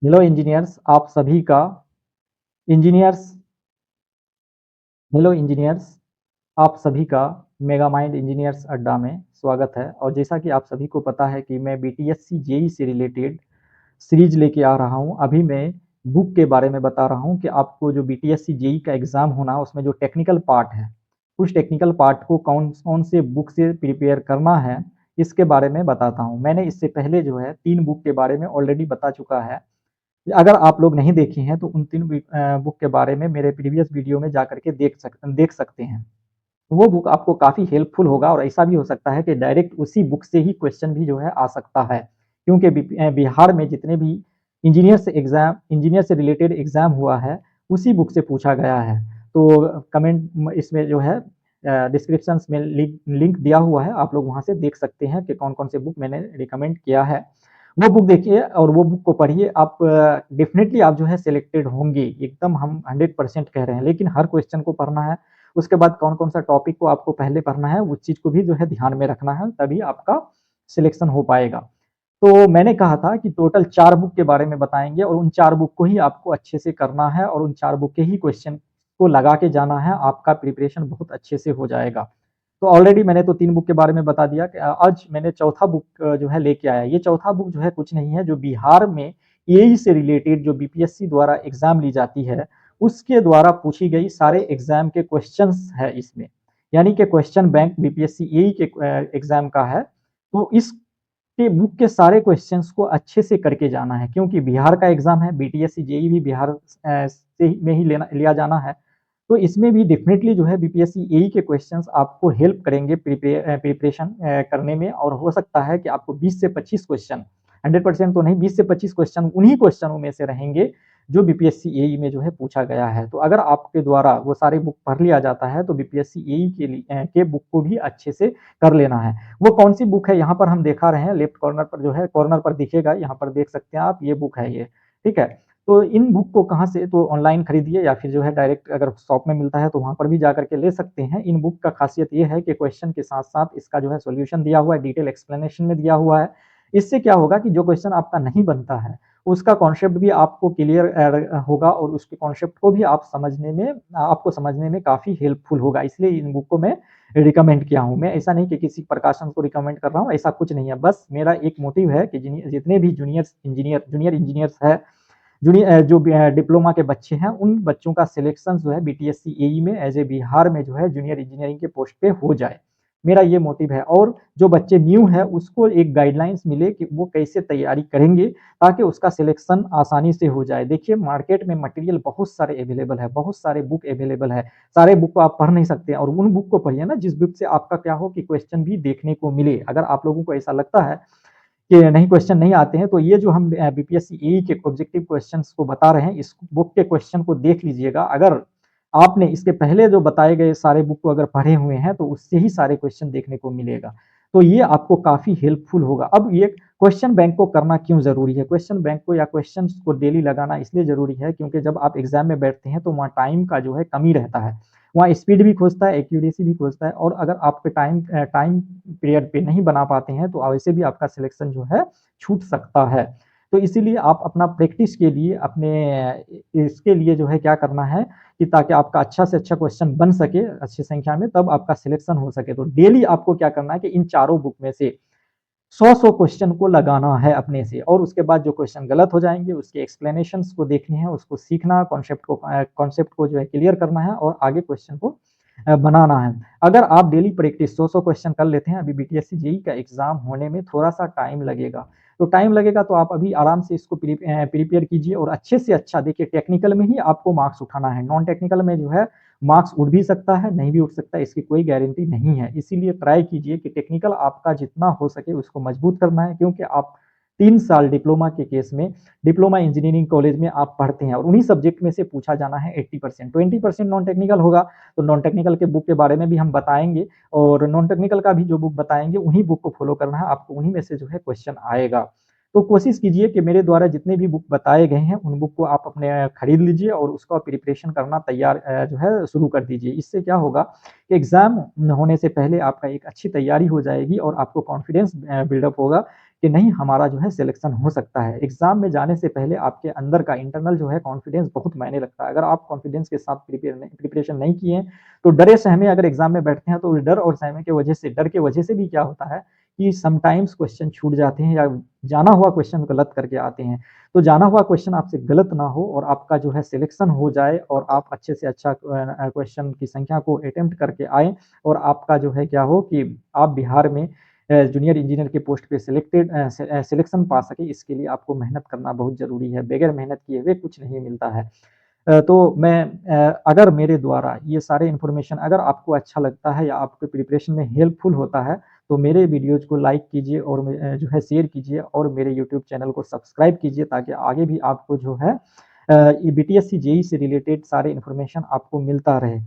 Hello engineers आप सभी का इंजीनियर्स हेलो इंजीनियर्स आप सभी का मेगा माइंड इंजीनियर्स अड्डा में स्वागत है। और जैसा कि आप सभी को पता है कि मैं बीटीएससी जेई से रिलेटेड सीरीज लेके आ रहा हूं। अभी मैं बुक के बारे में बता रहा हूं कि आपको जो बीटीएससी जेई का एग्जाम होना है उसमें जो टेक्निकल पार्ट है, उस टेक्निकल पार्ट को कौन कौन से बुक से प्रिपेयर करना है इसके बारे में बताता हूं। मैंने इससे पहले जो है 3 बुक के बारे में ऑलरेडी बता चुका है। अगर आप लोग नहीं देखे हैं तो उन 3 बुक के बारे में मेरे प्रीवियस वीडियो में जाकर के देख सकते हैं। वो बुक आपको काफ़ी हेल्पफुल होगा और ऐसा भी हो सकता है कि डायरेक्ट उसी बुक से ही क्वेश्चन भी जो है आ सकता है। क्योंकि बिहार में जितने भी इंजीनियर से रिलेटेड एग्ज़ाम हुआ है, उसी बुक से पूछा गया है। तो कमेंट इसमें जो है डिस्क्रिप्शंस में लिंक दिया हुआ है, आप लोग वहाँ से देख सकते हैं कि कौन-कौन से बुक मैंने रिकमेंड किया है। वो बुक देखिए और वो बुक को पढ़िए, आप डेफ़िनेटली आप जो है सिलेक्टेड होंगे, एकदम हम 100% कह रहे हैं। लेकिन हर क्वेश्चन को पढ़ना है, उसके बाद कौन-कौन सा टॉपिक को आपको पहले पढ़ना है, उस चीज़ को भी जो है ध्यान में रखना है, तभी आपका सिलेक्शन हो पाएगा। तो मैंने कहा था कि टोटल 4 बुक के बारे में बताएँगे और उन 4 बुक को ही आपको अच्छे से करना है और उन 4 बुक के ही क्वेश्चन को लगा के जाना है, आपका प्रिपरेशन बहुत अच्छे से हो जाएगा। तो ऑलरेडी मैंने तो 3 बुक के बारे में बता दिया कि आज मैंने चौथा बुक जो है लेके आया। ये चौथा बुक जो है कुछ नहीं है, जो बिहार में एई से रिलेटेड जो बीपीएससी द्वारा एग्ज़ाम ली जाती है, उसके द्वारा पूछी गई सारे एग्ज़ाम के क्वेश्चन्स है इसमें। यानी कि क्वेश्चन बैंक बीपीएससी एई के एग्ज़ाम का है। तो इसके बुक के सारे क्वेश्चन्स को अच्छे से करके जाना है, क्योंकि बिहार का एग्ज़ाम है, बीटीएससी जेईई भी बिहार से में ही लेना लिया जाना है। तो इसमें भी डेफ़िनेटली जो है बीपीएससी एई के क्वेश्चंस आपको हेल्प करेंगे प्रिपरेशन करने में। और हो सकता है कि आपको 20 से 25 क्वेश्चन, 100% तो नहीं, 20 से 25 क्वेश्चन उन्हीं क्वेश्चनों में से रहेंगे जो बीपीएससी एई में जो है पूछा गया है। तो अगर आपके द्वारा वो सारे बुक पढ़ लिया जाता है तो बीपीएससी एई के बुक को भी अच्छे से कर लेना है। वो कौन-सी बुक है, यहाँ पर हम दिखा रहे हैं, लेफ्ट कॉर्नर पर जो है, कॉर्नर पर दिखेगा, यहाँ पर देख सकते हैं आप, ये बुक है ये, ठीक है? तो इन बुक को कहाँ से, तो ऑनलाइन खरीदिए या फिर जो है डायरेक्ट अगर शॉप में मिलता है तो वहाँ पर भी जाकर के ले सकते हैं। इन बुक का खासियत ये है कि क्वेश्चन के साथ-साथ इसका जो है सॉल्यूशन दिया हुआ है, डिटेल एक्सप्लेनेशन में दिया हुआ है। इससे क्या होगा कि जो क्वेश्चन आपका नहीं बनता है, उसका कॉन्सेप्ट भी आपको क्लियर होगा और उसके कॉन्सेप्ट को भी आपको समझने में काफ़ी हेल्पफुल होगा। इसलिए इन बुक को मैं रिकमेंड किया हूँ। मैं ऐसा नहीं कि किसी प्रकाशन को रिकमेंड कर रहा हूँ, ऐसा कुछ नहीं है। बस मेरा एक मोटिव है कि जितने भी जूनियर इंजीनियर्स है, जो डिप्लोमा के बच्चे हैं, उन बच्चों का सिलेक्शन जो है बीटीएससी एई में एज़ ए बिहार में जो है जूनियर इंजीनियरिंग के पोस्ट पे हो जाए। मेरा ये मोटिव है। और जो बच्चे न्यू है उसको एक गाइडलाइंस मिले कि वो कैसे तैयारी करेंगे ताकि उसका सिलेक्शन आसानी से हो जाए। देखिए मार्केट में मटेरियल बहुत सारे अवेलेबल है, बहुत सारे बुक अवेलेबल है। सारे बुक को आप पढ़ नहीं सकते और उन बुक को पढ़िए ना जिस बुक से आपका क्या हो कि क्वेश्चन भी देखने को मिले। अगर आप लोगों को ऐसा लगता है कि नहीं क्वेश्चन नहीं आते हैं, तो ये जो हम बीपीएससी एई के ऑब्जेक्टिव क्वेश्चंस को बता रहे हैं, इस बुक के क्वेश्चन को देख लीजिएगा। अगर आपने इसके पहले जो बताए गए सारे बुक को अगर पढ़े हुए हैं, तो उससे ही सारे क्वेश्चन देखने को मिलेगा। तो ये आपको काफ़ी हेल्पफुल होगा। अब ये क्वेश्चन बैंक को करना क्यों ज़रूरी है? क्वेश्चन बैंक को या क्वेश्चन्स को डेली लगाना इसलिए ज़रूरी है क्योंकि जब आप एग्ज़ाम में बैठते हैं, तो वहाँ टाइम का जो है कमी रहता है। वहाँ स्पीड भी खोजता है, एक्यूरेसी भी खोजता है और अगर आपके टाइम पीरियड पे नहीं बना पाते हैं, तो वैसे भी आपका सिलेक्शन जो है छूट सकता है। तो इसीलिए आप अपना प्रैक्टिस के लिए इसके लिए जो है क्या करना है कि ताकि आपका अच्छा से अच्छा क्वेश्चन बन सके अच्छी संख्या में, तब आपका सिलेक्शन हो सके। तो डेली आपको क्या करना है कि इन चारों बुक में से 100-100 क्वेश्चन को लगाना है अपने से और उसके बाद जो क्वेश्चन गलत हो जाएँगे, उसके एक्सप्लेनेशंस को देखने हैं, उसको सीखना, कॉन्सेप्ट को जो है क्लियर करना है और आगे क्वेश्चन को बनाना है। अगर आप डेली प्रैक्टिस 100-100 क्वेश्चन कर लेते हैं, अभी बीटीएससी जेईई का एग्ज़ाम होने में थोड़ा-सा टाइम लगेगा। तो टाइम लगेगा तो आप अभी आराम से इसको प्रिपेयर कीजिए और अच्छे से अच्छा देखिए, टेक्निकल में ही आपको मार्क्स उठाना है, नॉन टेक्निकल में जो है मार्क्स उठ भी सकता है, नहीं भी उठ सकता है, इसकी कोई गारंटी नहीं है। इसीलिए ट्राई कीजिए कि टेक्निकल आपका जितना हो सके उसको मजबूत करना है, क्योंकि आप 3 साल डिप्लोमा के केस में डिप्लोमा इंजीनियरिंग कॉलेज में आप पढ़ते हैं और उन्हीं सब्जेक्ट में से पूछा जाना है 80%, 20% नॉन टेक्निकल होगा। तो नॉन टेक्निकल के बुक के बारे में भी हम बताएँगे और नॉन टेक्निकल का भी जो बुक बताएँगे उन्हीं बुक को फॉलो करना है, आपको उन्हीं में से जो है क्वेश्चन आएगा। तो कोशिश कीजिए कि मेरे द्वारा जितने भी बुक बताए गए हैं, उन बुक को आप अपने खरीद लीजिए और उसका प्रिपरेशन करना जो है शुरू कर दीजिए। इससे क्या होगा कि एग्ज़ाम होने से पहले आपका एक अच्छी तैयारी हो जाएगी और आपको कॉन्फिडेंस बिल्डअप होगा कि नहीं हमारा जो है सिलेक्शन हो सकता है। एग्ज़ाम में जाने से पहले आपके अंदर का इंटरनल जो है कॉन्फिडेंस बहुत मायने रखता है। अगर आप कॉन्फिडेंस के साथ प्रिपरेशन नहीं किए हैं, तो डरे-सहमे अगर एग्ज़ाम में बैठते हैं तो डर और सहमे के वजह से डर के वजह से भी क्या होता है कि समटाइम्स क्वेश्चन छूट जाते हैं या जाना हुआ क्वेश्चन गलत करके आते हैं। तो जाना हुआ क्वेश्चन आपसे गलत ना हो और आपका जो है सिलेक्शन हो जाए और आप अच्छे से अच्छा क्वेश्चन की संख्या को अटेम्प्ट करके आएँ और आपका जो है क्या हो कि आप बिहार में जूनियर इंजीनियर के पोस्ट पे सिलेक्शन पा सकें, इसके लिए आपको मेहनत करना बहुत ज़रूरी है। बगैर मेहनत किए हुए कुछ नहीं मिलता है। तो मैं अगर मेरे द्वारा ये सारे इन्फॉर्मेशन अगर आपको अच्छा लगता है या आपके प्रिपरेशन में हेल्पफुल होता है, तो मेरे वीडियोज़ को लाइक कीजिए और जो है शेयर कीजिए और मेरे यूट्यूब चैनल को सब्सक्राइब कीजिए ताकि आगे भी आपको जो है ये बीटीएससी जेईई से रिलेटेड सारे इन्फॉर्मेशन आपको मिलता रहे।